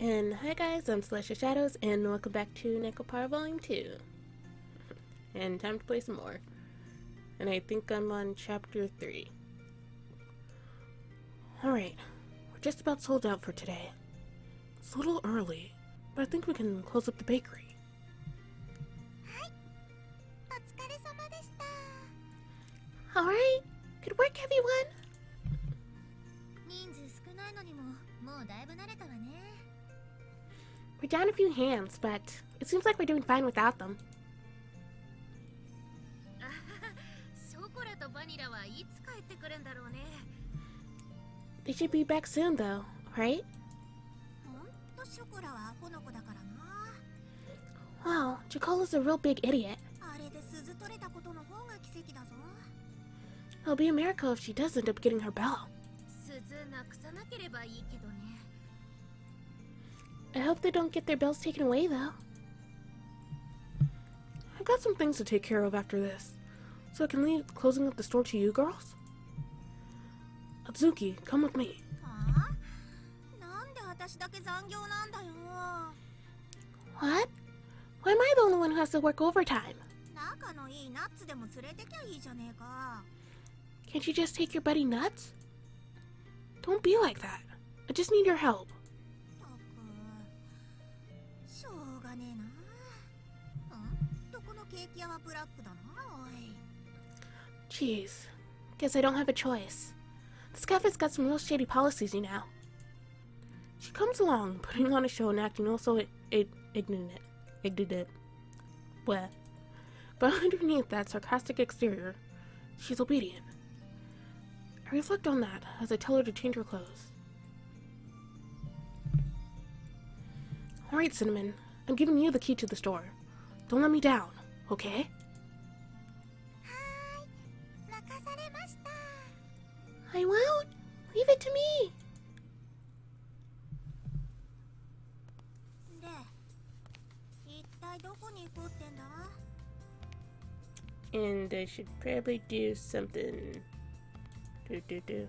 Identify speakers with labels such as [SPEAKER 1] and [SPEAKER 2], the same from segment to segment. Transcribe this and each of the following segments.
[SPEAKER 1] And hi guys, I'm Celestial Shadows, and welcome back to Nekopara Volume 2. And time to play some more. And I think I'm on Chapter 3. Alright, we're just about sold out for today. It's a little early, but I think we can close up the bakery. Alright, good work everyone! We're down a few hands, but it seems like we're doing fine without them. They should be back soon though, right? Wow, Chocola's a real big idiot. It'll be a miracle if she does end up getting her bell. I hope they don't get their bells taken away, though. I've got some things to take care of after this, so I can leave closing up the store to you girls. Atsuki, come with me. What? Why am I the only one who has to work overtime? Can't you just take your buddy nuts? Don't be like that. I just need your help. Jeez, guess I don't have a choice. This cafe's got some real shady policies, you know. She comes along, putting on a show and acting also ignorant. Bleh. But underneath that sarcastic exterior, she's obedient. I reflect on that as I tell her to change her clothes. Alright, Cinnamon, I'm giving you the key to the store. Don't let me down, okay? I won't! Leave it to me! And I should probably do something. Do.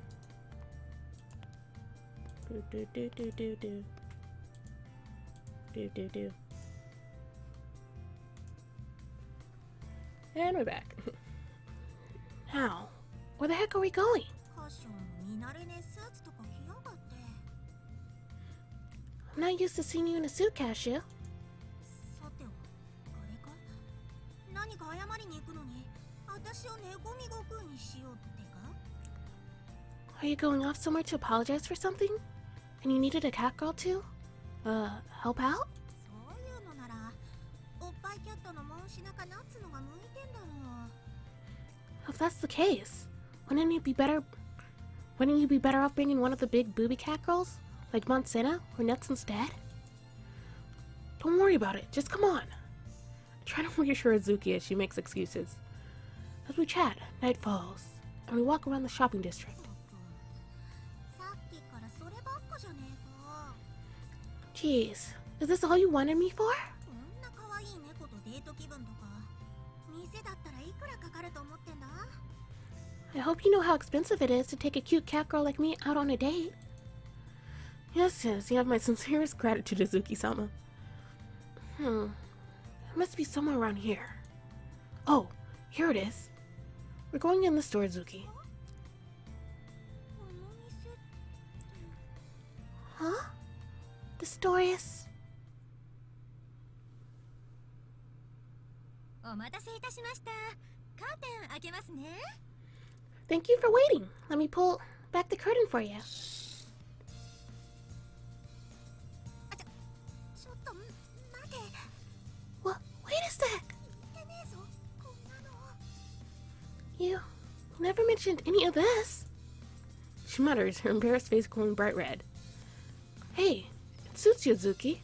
[SPEAKER 1] And we're back. Now, where the heck are we going? I'm not used to seeing you in a suit, Cashew. Are you going off somewhere to apologize for something? And you needed a cat girl to, help out? If that's the case, wouldn't you be better off bringing one of the big booby cat girls? Like Monsanto or Nuts instead? Don't worry about it, just come on. I try to reassure Azuki as she makes excuses. As we chat, night falls, and we walk around the shopping district. Jeez, is this all you wanted me for? I hope you know how expensive it is to take a cute cat girl like me out on a date. Yes, you have my sincerest gratitude, Azuki-sama. It must be somewhere around here. Oh, here it is. We're going in the store, Azuki. Huh? The store is... Thank you for waiting. Let me pull back the curtain for you. What? Wait a sec. You never mentioned any of this. She mutters, her embarrassed face glowing bright red. Hey, it suits you, Azuki.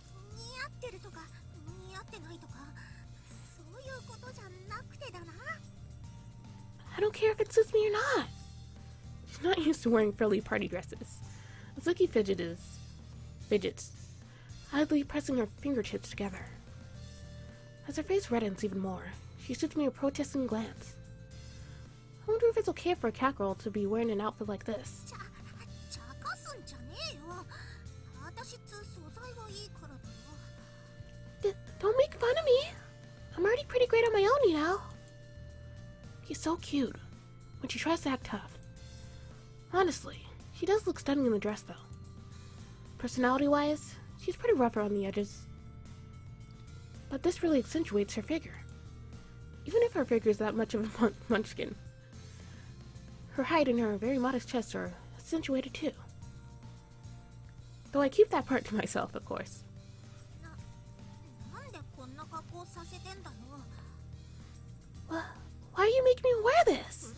[SPEAKER 1] I don't care if it suits me or not. She's not used to wearing frilly party dresses. Azuki fidgets, idly pressing her fingertips together. As her face reddens even more, she shoots me a protesting glance. I wonder if it's okay for a cat girl to be wearing an outfit like this. so cute when she tries to act tough. Honestly, she does look stunning in the dress though. Personality-wise, she's pretty rough around the edges. But this really accentuates her figure. Even if her figure is that much of a munchkin. Her height and her very modest chest are accentuated too. Though I keep that part to myself, of course. Why are you making me wear this?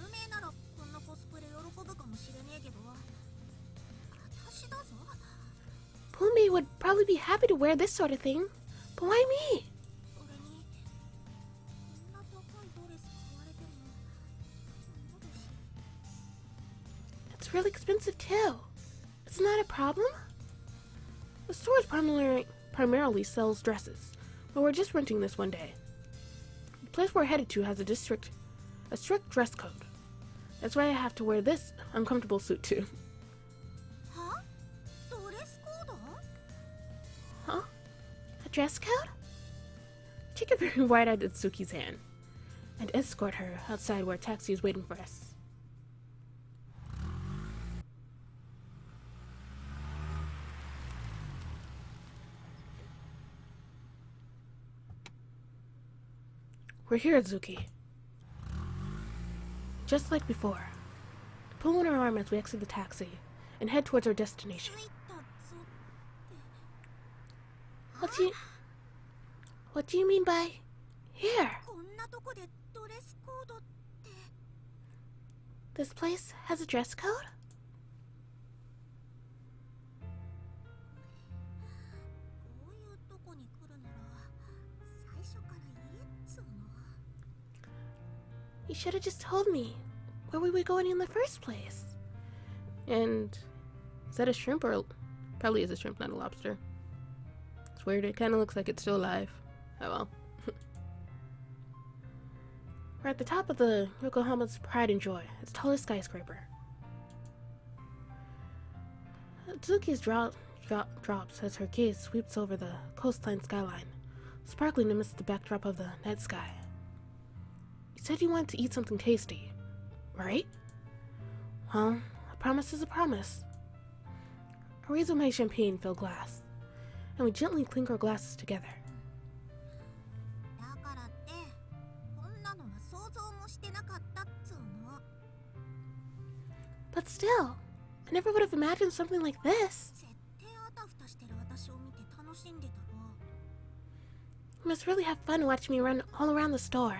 [SPEAKER 1] Pume would probably be happy to wear this sort of thing, but why me? It's really expensive too. Isn't that a problem? The store primarily sells dresses, but we're just renting this one day. The place we're headed to has a strict dress code. That's why I have to wear this uncomfortable suit too. Huh? A dress code? Take a very wide-eyed Itsuki's hand and escort her outside where a taxi is waiting for us. We're here, Azuki. Just like before. Pull on her arm as we exit the taxi and head towards our destination. What do you mean by here? This place has a dress code? You should have just told me where we were going in the first place. And is that a shrimp or probably is a shrimp, not a lobster? It's weird. It kind of looks like it's still alive. Oh well. We're at the top of the Yokohama's Pride and Joy, its tallest skyscraper. Tsuki's drops as her gaze sweeps over the coastline skyline, sparkling amidst the backdrop of the night sky. You said you wanted to eat something tasty, right? Well, a promise is a promise. I raise my champagne-filled glass, and we gently clink our glasses together. But still, I never would have imagined something like this. You must really have fun watching me run all around the store.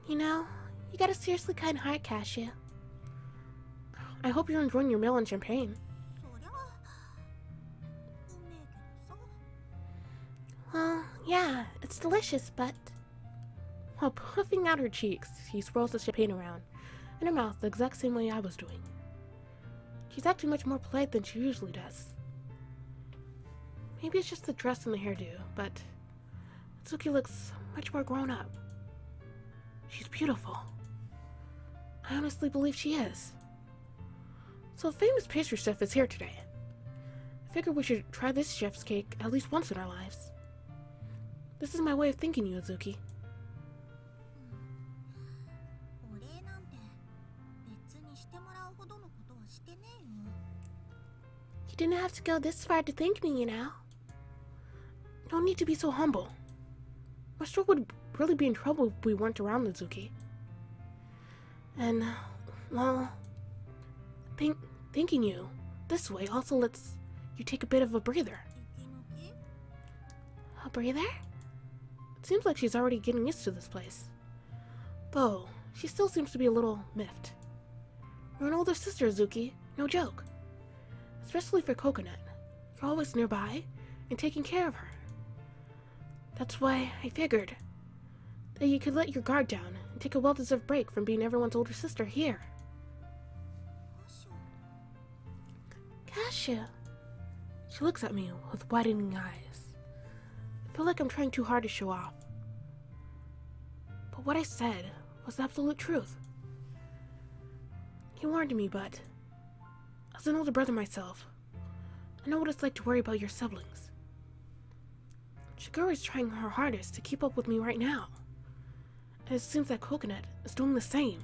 [SPEAKER 1] You know, you got a seriously kind heart, Cashew. I hope you're enjoying your meal and champagne. Well, yeah, it's delicious, but... While puffing out her cheeks, she swirls the champagne around in her mouth the exact same way I was doing. She's acting much more polite than she usually does. Maybe it's just the dress and the hairdo, but Tsuki looks much more grown up. She's beautiful. I honestly believe she is. So a famous pastry chef is here today. I figure we should try this chef's cake at least once in our lives. This is my way of thanking you, Azuki. You didn't have to go this far to thank me, you know. No need to be so humble. My store would really be in trouble if we weren't around, Azuki. And, well, thanking you this way also lets you take a bit of a breather. A breather? It seems like she's already getting used to this place. Though, she still seems to be a little miffed. You're an older sister, Azuki, no joke. Especially for Coconut. You're always nearby and taking care of her. That's why I figured that you could let your guard down and take a well-deserved break from being everyone's older sister here. Cashew. She looks at me with widening eyes. I feel like I'm trying too hard to show off. But what I said was the absolute truth. You warned me, but as an older brother myself, I know what it's like to worry about your siblings. Shigure is trying her hardest to keep up with me right now. And it seems that Coconut is doing the same.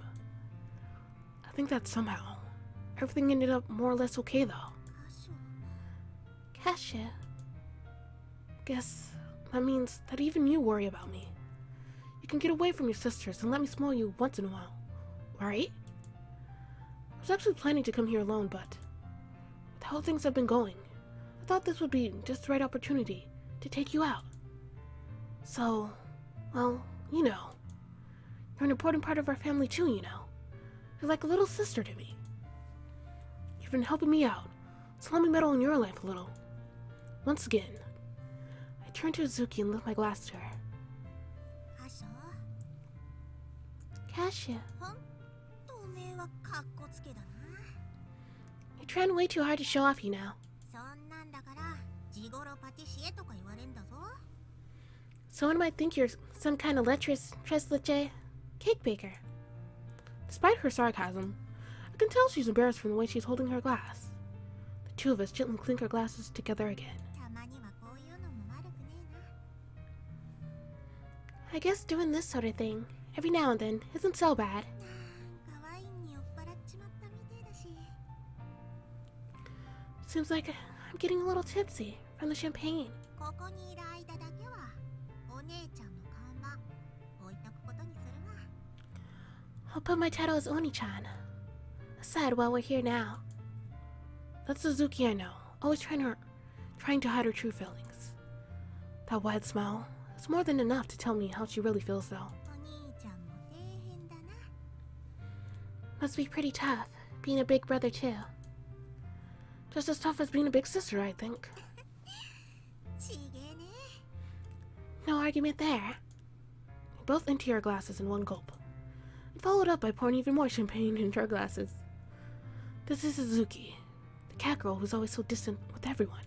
[SPEAKER 1] I think that somehow everything ended up more or less okay though. Kasha. Guess that means that even you worry about me. You can get away from your sisters and let me smell you once in a while, right? I was actually planning to come here alone, but with how things have been going, I thought this would be just the right opportunity to take you out. So, well, you know, you're an important part of our family too, you know. You're like a little sister to me. You've been helping me out, so let me meddle in your life a little. Once again, I turned to Azuki and lifted my glass to her. Kasha. You're trying way too hard to show off, you know. Someone might think you're some kind of lecherous tres leche cake baker. Despite her sarcasm, I can tell she's embarrassed from the way she's holding her glass. The two of us gently clink our glasses together again. I guess doing this sort of thing, every now and then, isn't so bad. Seems like I'm getting a little tipsy from the champagne. I'll put my title as Oni-chan aside while we're here now. That's Suzuki I know, always trying to hide her true feelings. That wide smile is more than enough to tell me how she really feels though. Must be pretty tough, being a big brother too. Just as tough as being a big sister, I think. No argument there. We both empty our glasses in one gulp, and followed up by pouring even more champagne into our glasses. This is Suzuki, the cat girl who's always so distant with everyone.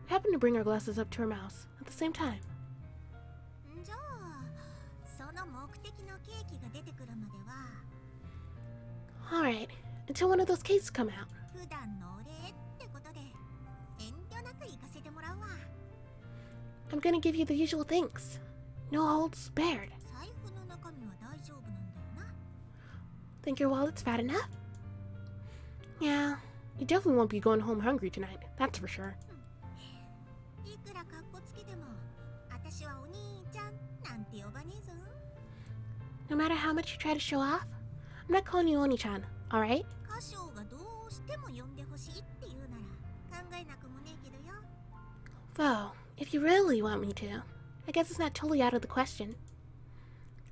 [SPEAKER 1] We happened to bring our glasses up to her mouth at the same time. Alright, until one of those cakes come out. I'm gonna give you the usual thanks. No holds barred. Think your wallet's fat enough? Yeah, you definitely won't be going home hungry tonight, that's for sure. No matter how much you try to show off, I'm not calling you Oni-chan, alright? Though, if you really want me to, I guess it's not totally out of the question.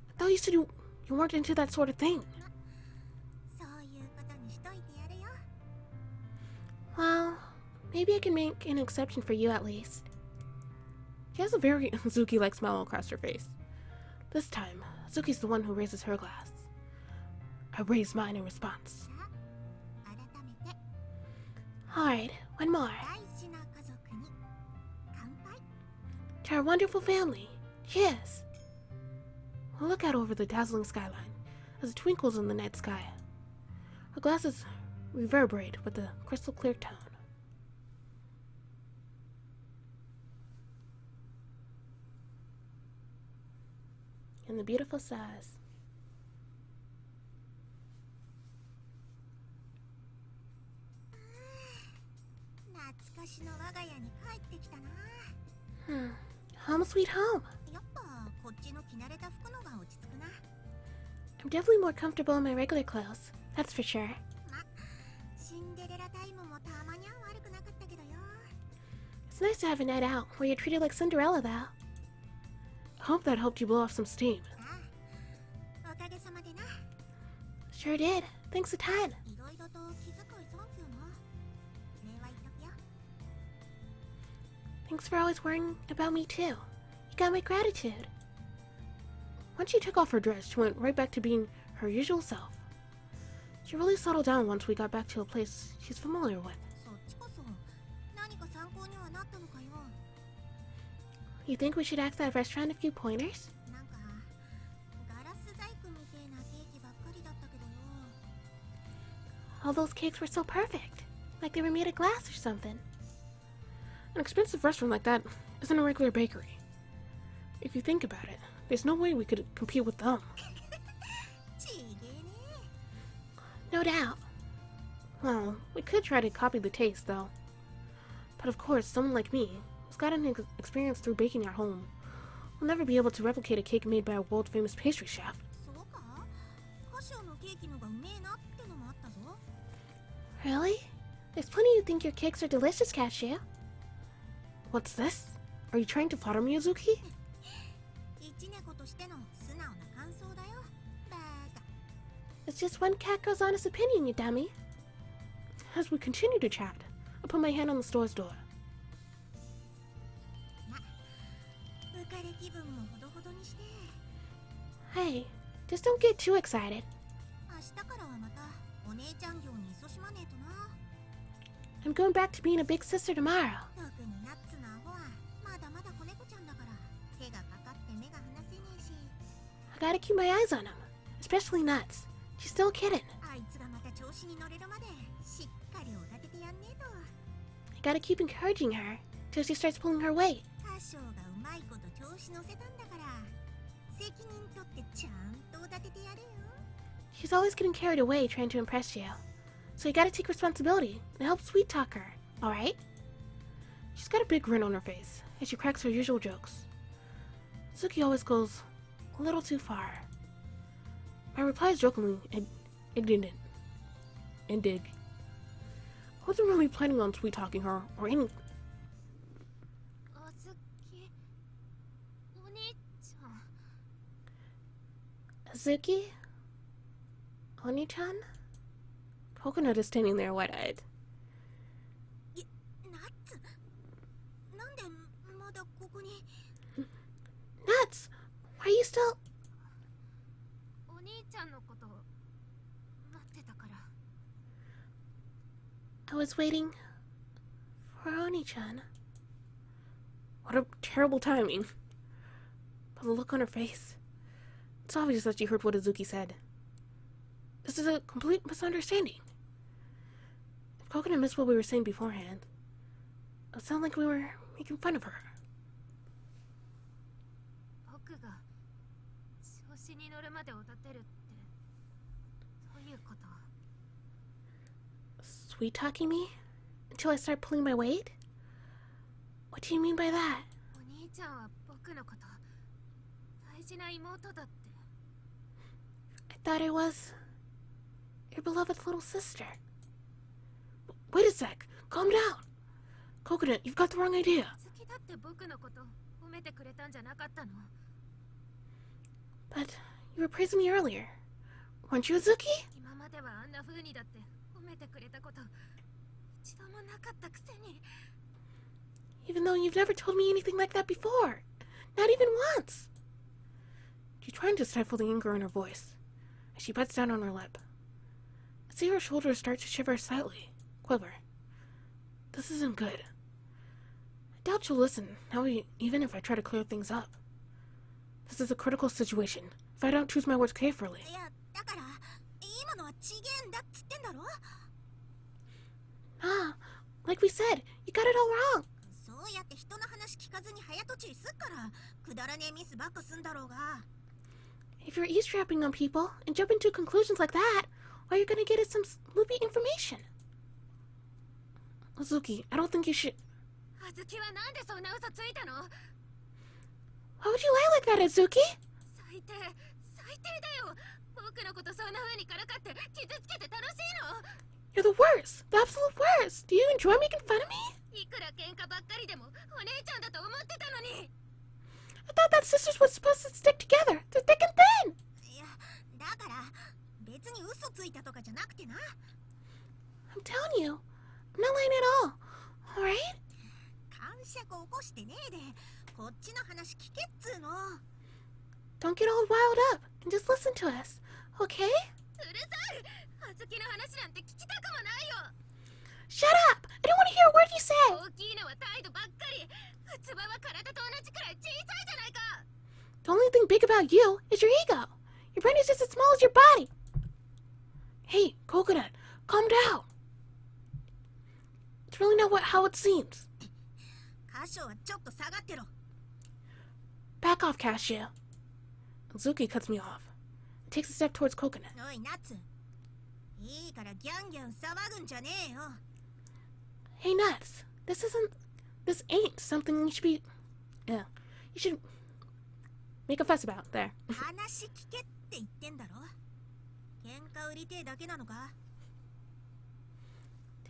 [SPEAKER 1] I thought you said you weren't into that sort of thing. Well, maybe I can make an exception for you at least. She has a very Suzuki-like smile across her face. This time, Suzuki's the one who raises her glass. I raise mine in response. Alright, one more. To our wonderful family. Cheers! We look out over the dazzling skyline as it twinkles in the night sky. Our glasses reverberate with a crystal clear tone. And the beautiful sighs. Home sweet home. I'm definitely more comfortable in my regular clothes, that's for sure. It's nice to have a night out where you're treated like Cinderella, though. I hope that helped you blow off some steam. Sure did. Thanks a ton. Thanks for always worrying about me too. You got my gratitude. Once she took off her dress, she went right back to being her usual self. She really settled down once we got back to a place she's familiar with. You think we should ask that restaurant a few pointers? All those cakes were so perfect, like they were made of glass or something. An expensive restaurant like that isn't a regular bakery. If you think about it, there's no way we could compete with them. No doubt. Well, we could try to copy the taste, though. But of course, someone like me, who's got an experience through baking at home, will never be able to replicate a cake made by a world-famous pastry chef. Really? There's plenty who think your cakes are delicious, Cashew. What's this? Are you trying to flatter me, Azuki? It's just one cat girl's honest opinion, you dummy. As we continue to chat, I put my hand on the store's door. Hey, just don't get too excited. I'm going back to being a big sister tomorrow. I gotta keep my eyes on him, especially Nuts. She's still a kitten. I gotta keep encouraging her till she starts pulling her weight. She's always getting carried away trying to impress you. So you gotta take responsibility and help sweet talk her, alright? She's got a big grin on her face as she cracks her usual jokes. Suki always goes a little too far. My reply is jokingly indignant. I wasn't really planning on sweet talking her or anything. Azuki? Oni-chan? Coconut is standing there wide-eyed. Nuts! Why are you still... I was waiting for Oni-chan. What a terrible timing. But the look on her face. It's obvious that she heard what Azuki said. This is a complete misunderstanding. If Coconut missed what we were saying beforehand, it would sound like we were making fun of her. Sweet talking me? Until I start pulling my weight? What do you mean by that? I thought I was your beloved little sister. Wait a sec. Calm down. Coconut, you've got the wrong idea. But you were praising me earlier. Weren't you, Azuki? Even though you've never told me anything like that before. Not even once. She's trying to stifle the anger in her voice as she bites down on her lip. I see her shoulders start to shiver slightly, quiver. This isn't good. I doubt she'll listen, now even if I try to clear things up. This is a critical situation, if I don't choose my words carefully. Ah, like we said, you got it all wrong. If you're eavesdropping on people and jumping to conclusions like that, all you're gonna get is some loopy information. Azuki, I don't think you should... Why would you lie like that, Azuki? You're the worst! The absolute worst! Do you enjoy making fun of me? I thought that sisters were supposed to stick together. They're thick and thin! I'm telling you, I'm not lying at all. Alright? Don't get all riled up and just listen to us, okay? Shut up! I don't want to hear a word you say! The only thing big about you is your ego. Your brain is just as small as your body. Hey, Coconut, calm down. It's really not how it seems. Back off, Cashew. Azuki cuts me off and takes a step towards Coconut. Hey, Nuts. This ain't something you should be... Yeah, you should make a fuss about. There.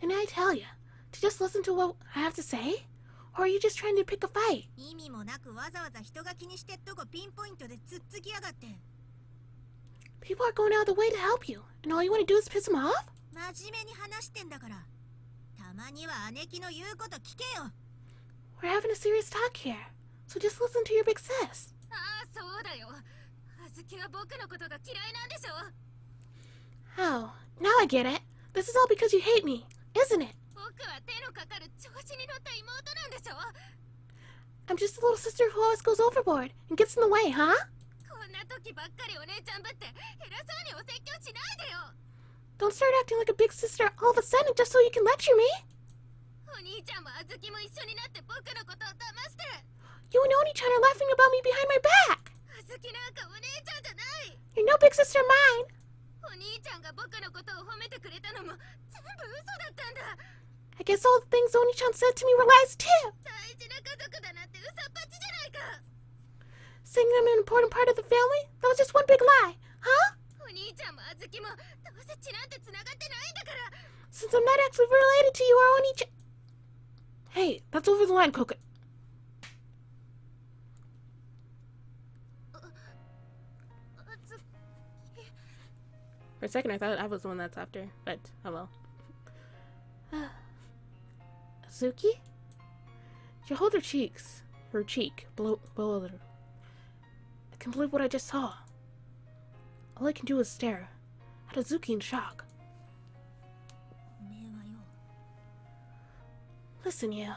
[SPEAKER 1] Didn't I tell you to just listen to what I have to say? Or are you just trying to pick a fight? People are going out of the way to help you, and all you want to do is piss them off? We're having a serious talk here, so just listen to your big sis. Oh, now I get it. This is all because you hate me, isn't it? I'm just a little sister who always goes overboard and gets in the way, huh? Don't start acting like a big sister all of a sudden just so you can lecture me. You and Oni-chan are laughing about me behind my back. You're no big sister of mine. I guess all the things Oni-chan said to me were lies too. Saying I'm an important part of the family? That was just one big lie, huh? Since I'm not actually related to you or Oni-chan... Hey, that's over the line, Coca. For a second I thought I was the one that's after, but oh well. Azuki? She hold her cheek below her. I can't believe what I just saw. All I can do is stare at Azuki in shock. Listen, you.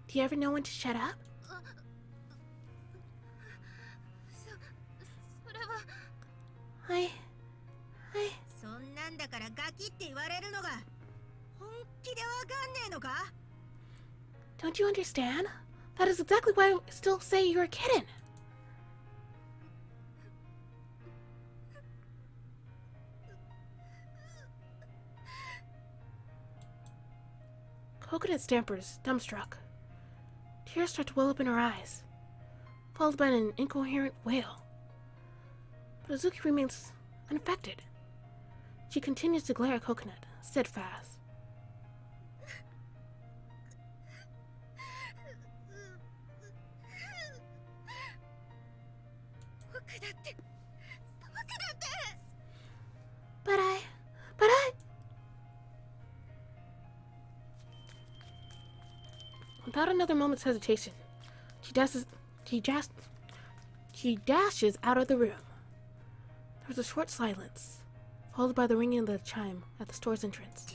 [SPEAKER 1] Do you ever know when to shut up? Don't you understand? That is exactly why I still say you're a kitten. Coconut stampers, dumbstruck. Tears start to well up in her eyes, followed by an incoherent wail. But Azuki remains unaffected. She continues to glare at Coconut, steadfast. But I... Without another moment's hesitation, she dashes out of the room. There was a short silence, followed by the ringing of the chime at the store's entrance.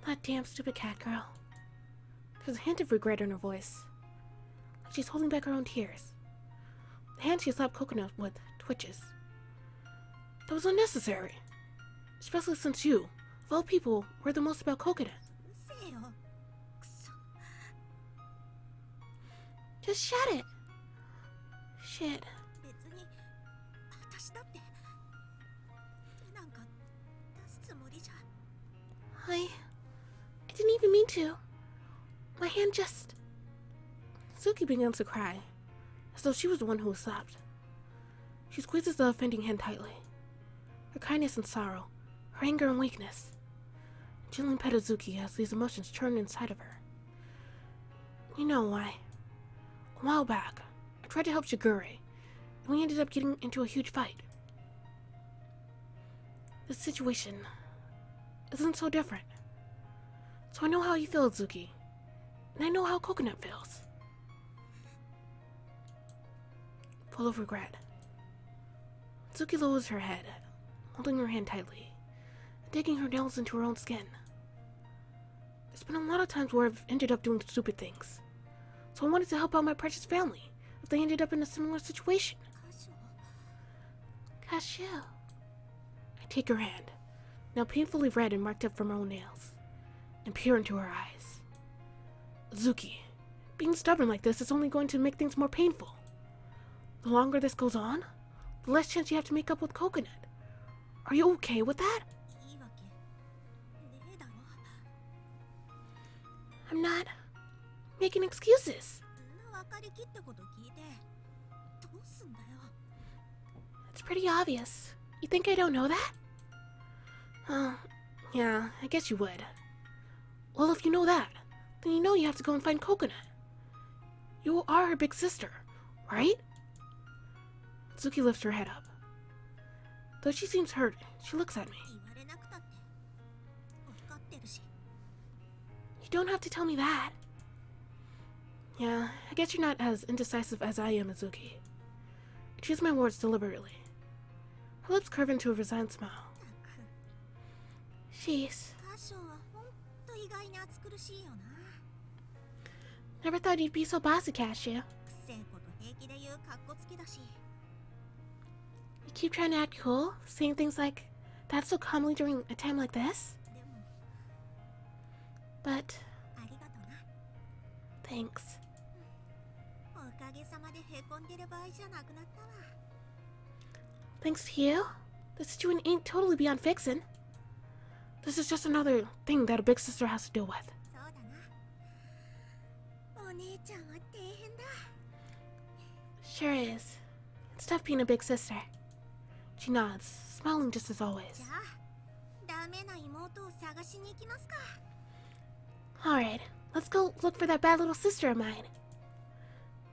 [SPEAKER 1] That damn stupid cat girl. There's a hint of regret in her voice, like she's holding back her own tears. The hand she slapped Coconut with twitches. That was unnecessary, especially since you, of all people, worry the most about Coconut. Just shut it. Shit. I didn't even mean to. My hand just... Suki begins to cry, as though she was the one who was slapped. She squeezes the offending hand tightly. Her kindness and sorrow, her anger and weakness. Gently pet Azuki as these emotions churn inside of her. You know why? A while back, I tried to help Shigure, and we ended up getting into a huge fight. This situation isn't so different. So I know how you feel, Azuki, and I know how Coconut feels. Full of regret, Azuki lowers her head, holding her hand tightly, and digging her nails into her own skin. There's been a lot of times where I've ended up doing stupid things, so I wanted to help out my precious family if they ended up in a similar situation. Cashew. I take her hand, now painfully red and marked up from her own nails, and peer into her eyes. Azuki, being stubborn like this is only going to make things more painful. The longer this goes on, the less chance you have to make up with Coconut. Are you okay with that? I'm not making excuses. It's pretty obvious. You think I don't know that? Yeah, I guess you would. Well, if you know that, then you know you have to go and find Coconut. You are her big sister, right? Suki lifts her head up. Though she seems hurt, she looks at me. You don't have to tell me that. Yeah, I guess you're not as indecisive as I am, Azuki. I choose my words deliberately. Her lips curve into a resigned smile. Jeez. Never thought you'd be so bossy, Cashew. You keep trying to act cool, saying things like that so calmly during a time like this? But... thanks. Thanks to you, the situation ain't totally beyond fixing. This is just another thing that a big sister has to deal with. Sure is. It's tough being a big sister. She nods, smiling just as always. Alright, let's go look for that bad little sister of mine.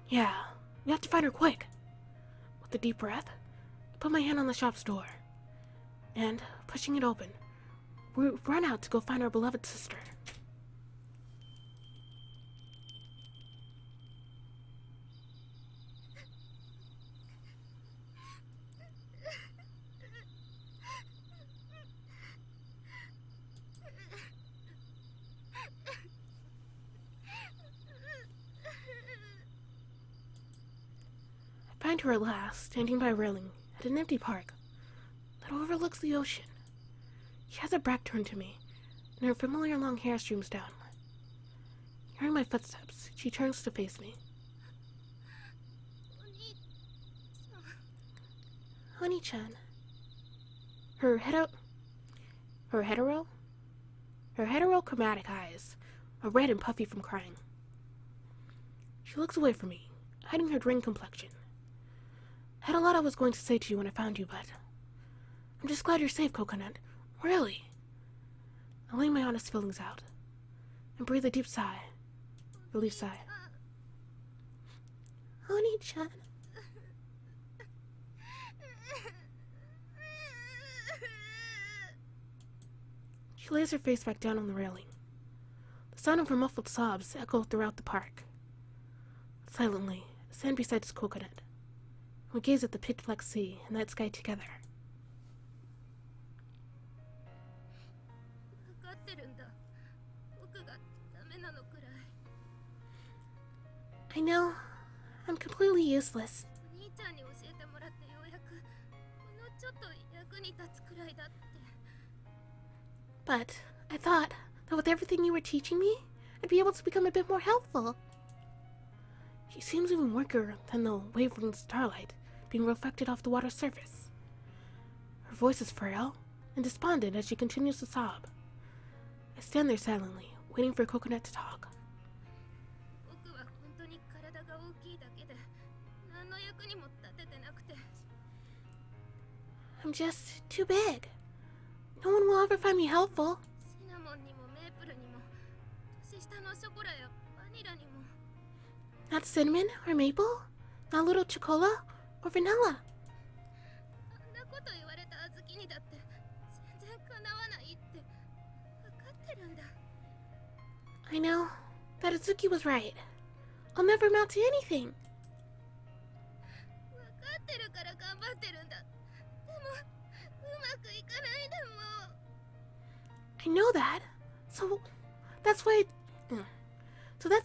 [SPEAKER 1] Yeah, we have to find her quick. With a deep breath, I put my hand on the shop's door. And, pushing it open, we run out to go find our beloved sister. I find her at last, standing by a railing at an empty park that overlooks the ocean. She has her back turned to me, and her familiar long hair streams down. Hearing my footsteps, she turns to face me. Oni-chan. Her heterochromatic eyes are red and puffy from crying. She looks away from me, hiding her drained complexion. I had a lot I was going to say to you when I found you, but I'm just glad you're safe, Coconut. Really. I lay my honest feelings out and breathe a deep sigh. Relief sigh. Oni-chan. She lays her face back down on the railing. The sound of her muffled sobs echo throughout the park. Silently, I stand beside his Coconut, and we gaze at the pitch-black sea and night sky together. I know, I'm completely useless. But I thought that with everything you were teaching me, I'd be able to become a bit more helpful. She seems even weaker than the wavering starlight being reflected off the water's surface. Her voice is frail and despondent as she continues to sob. I stand there silently, waiting for Coconut to talk. I'm just too big. No one will ever find me helpful. Not cinnamon or maple, not little chocolate or vanilla. I know that Azuki was right. I'll never amount to anything. I know that, so that's why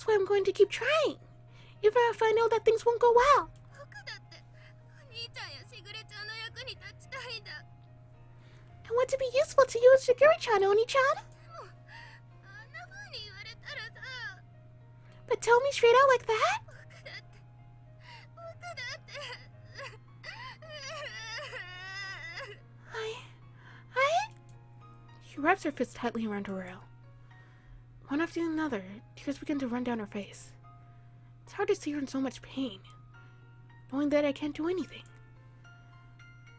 [SPEAKER 1] I'm going to keep trying, even if I know that things won't go well. I want to be useful to you as Shiguri-chan, Oni-chan. But tell me straight out like that? I... She wraps her fist tightly around her rail. One after another, tears begin to run down her face. It's hard to see her in so much pain, knowing that I can't do anything.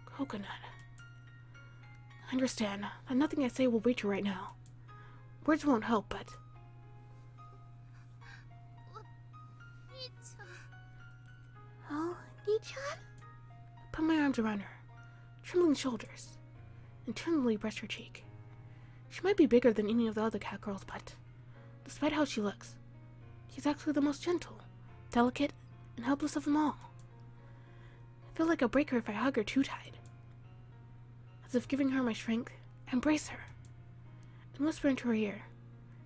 [SPEAKER 1] Coconut. I understand that nothing I say will reach her right now. Words won't help, but... Oh, Nii-chan? I put my arms around her, trembling shoulders, and tenderly brushed her cheek. She might be bigger than any of the other cat girls, but despite how she looks, she's actually the most gentle, delicate, and helpless of them all. I feel like I'll break her if I hug her too tight. As if giving her my strength, I embrace her, and whisper into her ear,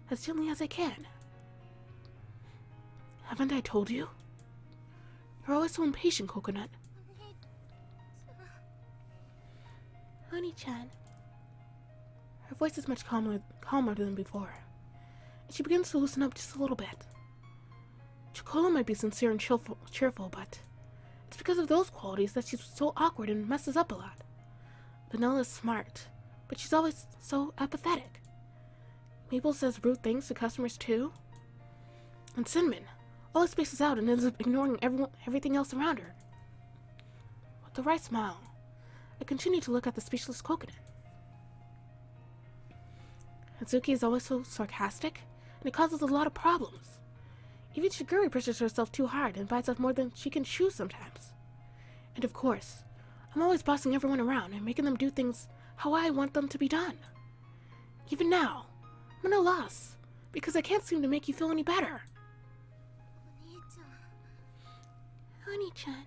[SPEAKER 1] as gently as I can. Haven't I told you? You're always so impatient, Coconut. Oni-chan. Her voice is much calmer than before, and she begins to loosen up just a little bit. Chokolo might be sincere and cheerful, but it's because of those qualities that she's so awkward and messes up a lot. Vanilla's smart, but she's always so apathetic. Mabel says rude things to customers too. And Cinnamon always spaces out and ends up ignoring everything else around her. With a wry smile, I continue to look at the speechless Coconut. Hazuki is always so sarcastic, and it causes a lot of problems. Even Shiguri pushes herself too hard and bites off more than she can chew sometimes. And of course, I'm always bossing everyone around and making them do things how I want them to be done. Even now, I'm at a loss, because I can't seem to make you feel any better. Oni-chan.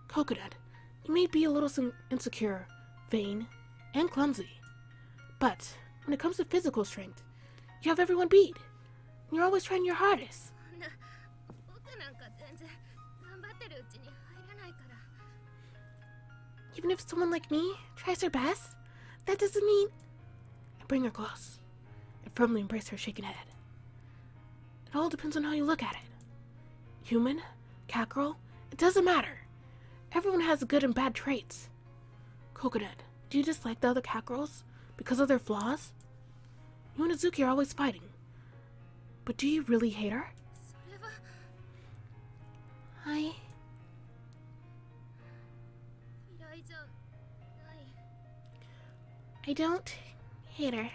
[SPEAKER 1] Coconut, you may be a little insecure, vain, and clumsy, but when it comes to physical strength, you have everyone beat. You're always trying your hardest. Even if someone like me tries her best, that doesn't mean... I bring her close and firmly embrace her shaking head. It all depends on how you look at it. Human, cat girl, it doesn't matter. Everyone has good and bad traits. Coconut, do you dislike the other cat girls because of their flaws? You and Azuki are always fighting. But do you really hate her? I don't hate her.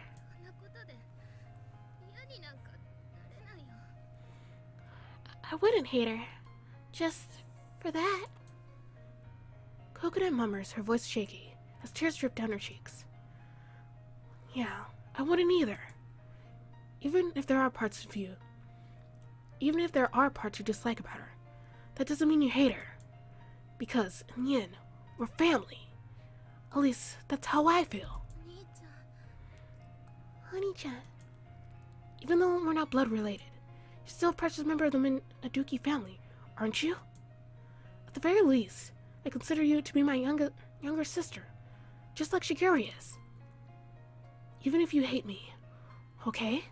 [SPEAKER 1] I wouldn't hate her. Just for that. Coconut murmurs, her voice shaky, as tears drip down her cheeks. Yeah, I wouldn't either. Even if there are parts you dislike about her, that doesn't mean you hate her. Because, in the end, we're family. At least, that's how I feel. Honey-chan. Even though we're not blood related, you're still a precious member of the Minaduki family, aren't you? At the very least, I consider you to be my younger sister, just like Shiguri is. Even if you hate me, okay?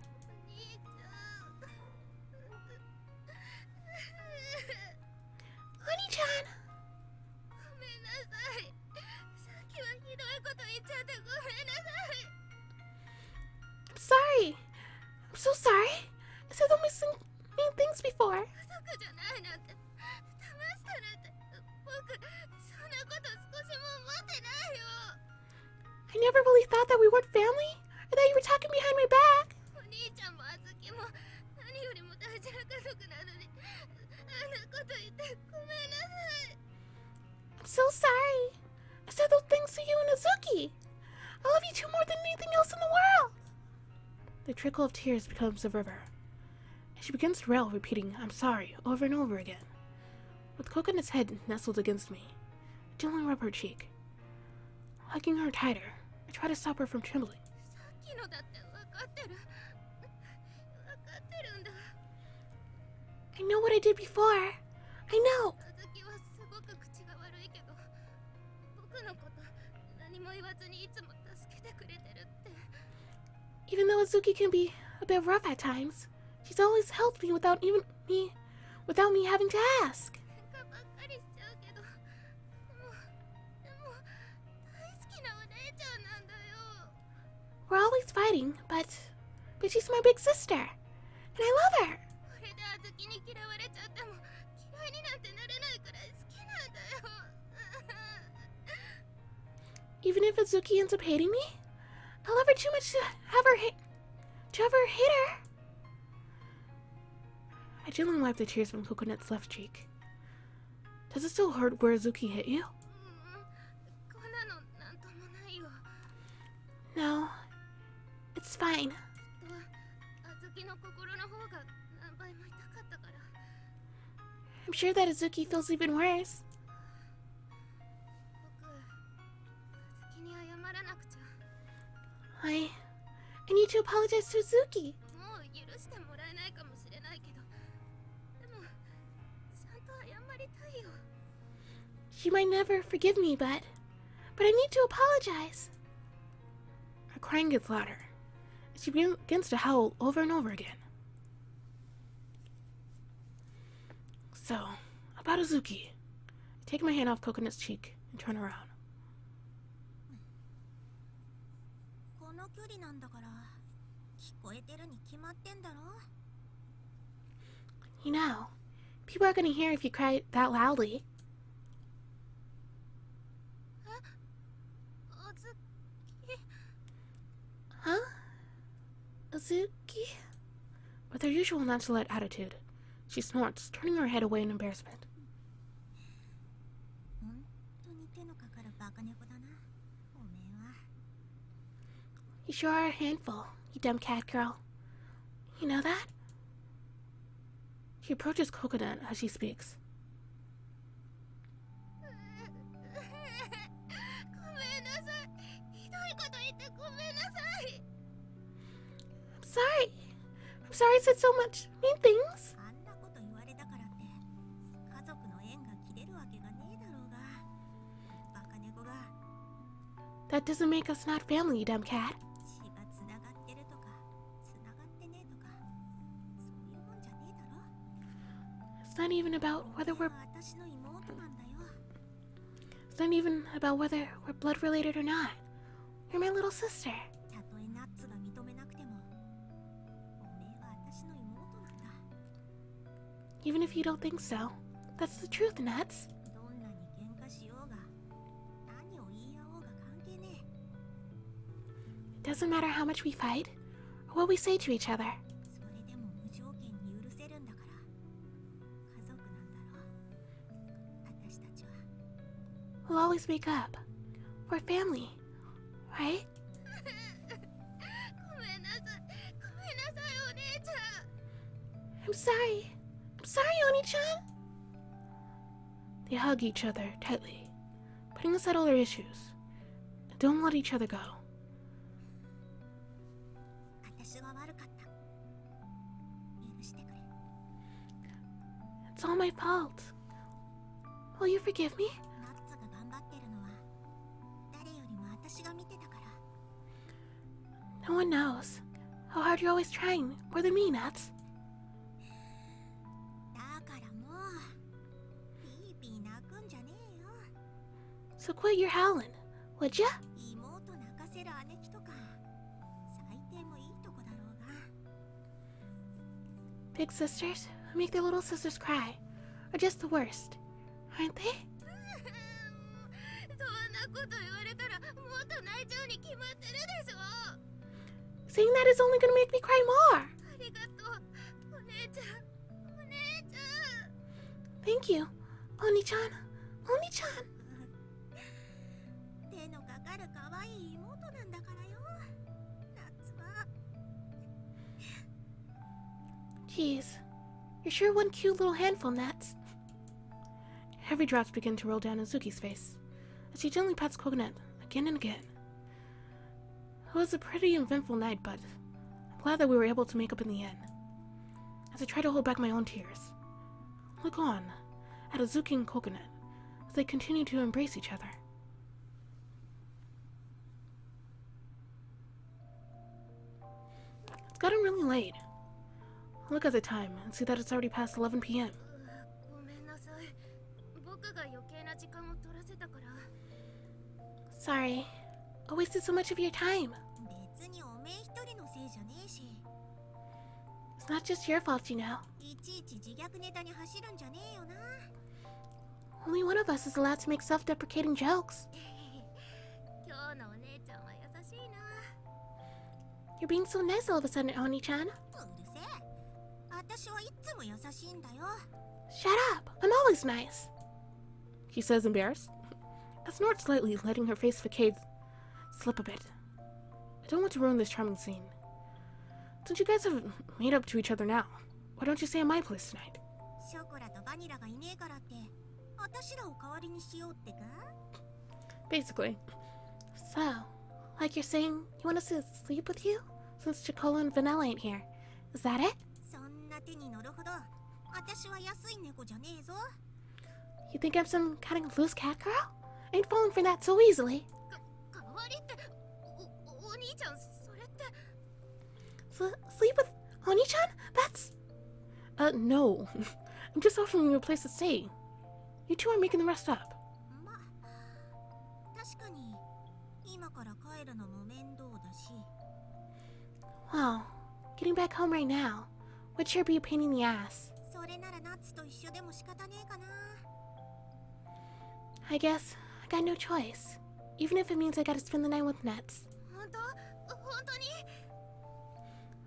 [SPEAKER 1] Honey-chan! I'm sorry. I'm so sorry. I said so mean things before. I never really thought that we weren't family, or that you were talking behind my back. I'm so sorry. I said those things to you and Azuki. I love you two more than anything else in the world. The trickle of tears becomes a river, and she begins to rail, repeating, I'm sorry, over and over again. With Coconut's head nestled against me, I gently rub her cheek. Hugging her tighter, I try to stop her from trembling. I know what I did before. I know. Even though Azuki can be a bit rough at times, she's always helped me without me having to ask. We're always fighting, but she's my big sister, and I love her. Even if Azuki ends up hating me, I love her too much to ever hate her. I gently wipe the tears from Coconut's left cheek. Does it still hurt where Azuki hit you? No, it's fine. I'm sure that Azuki feels even worse. I need to apologize to Azuki. She might never forgive me, but I need to apologize. Her crying gets louder as she begins to howl over and over again. So, about Azuki. I take my hand off Coconut's cheek and turn around. You know, people are gonna hear if you cry that loudly. Huh? Azuki? With her usual nonchalant attitude, she snorts, turning her head away in embarrassment. You sure are a handful, you dumb cat girl. You know that? She approaches Coconut as she speaks. I'm sorry I said so much mean things. That doesn't make us not family, you dumb cat. It's not even about whether we're blood related or not. You're my little sister. Even if you don't think so, that's the truth, Nuts. It doesn't matter how much we fight, or what we say to each other. We'll always make up. We're family, right? I'm sorry. I'm sorry, Oni-chan. They hug each other tightly, putting aside all their issues, and don't let each other go. It's all my fault. Will you forgive me? No one knows how hard you're always trying, more than me, Nuts. So quit your howling, would ya? Big sisters who make their little sisters cry are just the worst, aren't they? Saying that is only gonna make me cry more. Thank you, Oni-chan. Oni-chan. Jeez, you're sure one cute little handful, Nuts. Heavy drops begin to roll down Azuki's face as she gently pats Coconut again and again. It was a pretty eventful night, but I'm glad that we were able to make up in the end. As I try to hold back my own tears, look on at Azuki and Coconut as they continue to embrace each other. getting late. Look at the time and see that it's already past 11 p.m.
[SPEAKER 2] ごめんなさい。僕が余計な時間を取らせたから。
[SPEAKER 1] Sorry. I wasted so much of your time.
[SPEAKER 3] 別におめえ一人のせいじゃねえし。
[SPEAKER 1] It's not just your fault, you know.
[SPEAKER 3] いちいち自虐ネタに走るんじゃねえよな。
[SPEAKER 1] Only one of us is allowed to make self-deprecating jokes.
[SPEAKER 2] 今日のお姉ちゃんは優しいな。
[SPEAKER 1] You're being so nice all of a sudden, Oni-chan.
[SPEAKER 3] うるせえ。私はいつも優しいんだよ。
[SPEAKER 1] Shut up! I'm always nice. He says, embarrassed. I snort slightly, letting her face facade slip a bit. I don't want to ruin this charming scene. Since you guys have made up to each other now, why don't you stay at my place tonight?
[SPEAKER 3] ショコラとバニラがいねえからって私らを代わりにしようってか？
[SPEAKER 1] Basically. So, like you're saying, you want us to sleep with you? Since Chocola and Vanilla ain't here. Is that it?
[SPEAKER 3] そんな手に乗るほど私は安い猫じゃねえぞ。
[SPEAKER 1] You think I'm some kind of loose cat girl? I ain't falling for that so easily.
[SPEAKER 2] 代わりって、お兄ちゃん、それって。
[SPEAKER 1] Sleep with Oni-chan? That's... no. I'm just offering you a place to stay. You two are making the rest up.
[SPEAKER 3] ま、確かに今から帰るのも面倒だし。
[SPEAKER 1] Wow. Getting back home right now would sure be a pain in the ass.
[SPEAKER 3] それならナッツと一緒でも仕方ねえかな。
[SPEAKER 1] I guess I got no choice. Even if it means I gotta spend the night with Nets.
[SPEAKER 2] 本当に？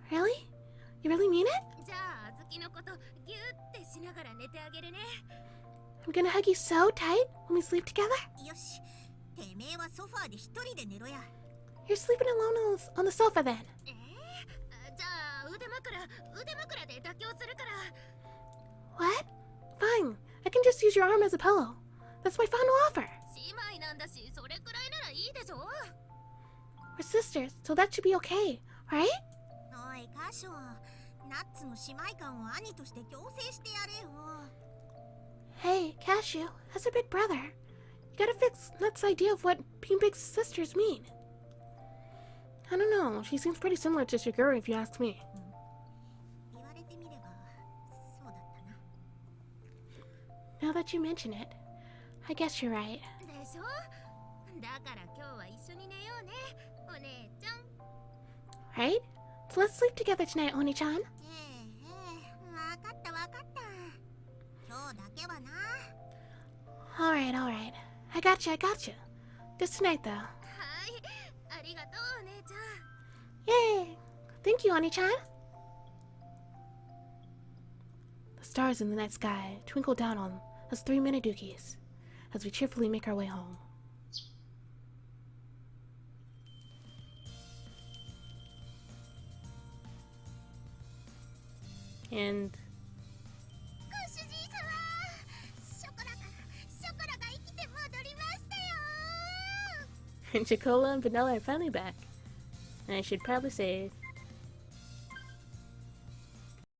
[SPEAKER 1] Really? You really mean it?
[SPEAKER 2] じゃあ、あずきのことギューってしながら寝てあげるね。
[SPEAKER 1] I'm gonna hug you so tight when we sleep together.
[SPEAKER 3] よし、てめえはソファーで一人で寝ろや。
[SPEAKER 1] You're sleeping alone on the sofa then.
[SPEAKER 2] じゃあ腕枕で妥協するから。
[SPEAKER 1] What? Fine. I can just use your arm as a pillow. That's my final offer.
[SPEAKER 2] 姉妹なんだし、それくらいならいいでしょ。
[SPEAKER 1] We're sisters, so that should be okay, right?
[SPEAKER 3] おいカショナッツの姉妹感を兄として強制してやれよ。
[SPEAKER 1] Hey, Cashew, as a big brother, you gotta fix Nut's idea of what being big sisters mean. I don't know, she seems pretty similar to Shigure if you ask me.
[SPEAKER 3] 言われてみればそうだったな。
[SPEAKER 1] Now that you mention it, I guess you're right.
[SPEAKER 2] でしょ。だから今日は一緒に寝ようね、お姉ちゃん。
[SPEAKER 1] Right? So let's sleep together tonight, Oni-chan.
[SPEAKER 3] わかったわかった。今日だけはな。
[SPEAKER 1] Alright. I got you. Just tonight, though.
[SPEAKER 2] はい、ありがとうお姉ちゃん。
[SPEAKER 1] Yay! Thank you, Oni-chan. The stars in the night sky twinkle down on us 3 Minidukis as we cheerfully make our way home. And
[SPEAKER 3] ご主人様、ショコラが生きて戻りましたよ。
[SPEAKER 1] Chocola and Vanilla are finally back. And I should probably say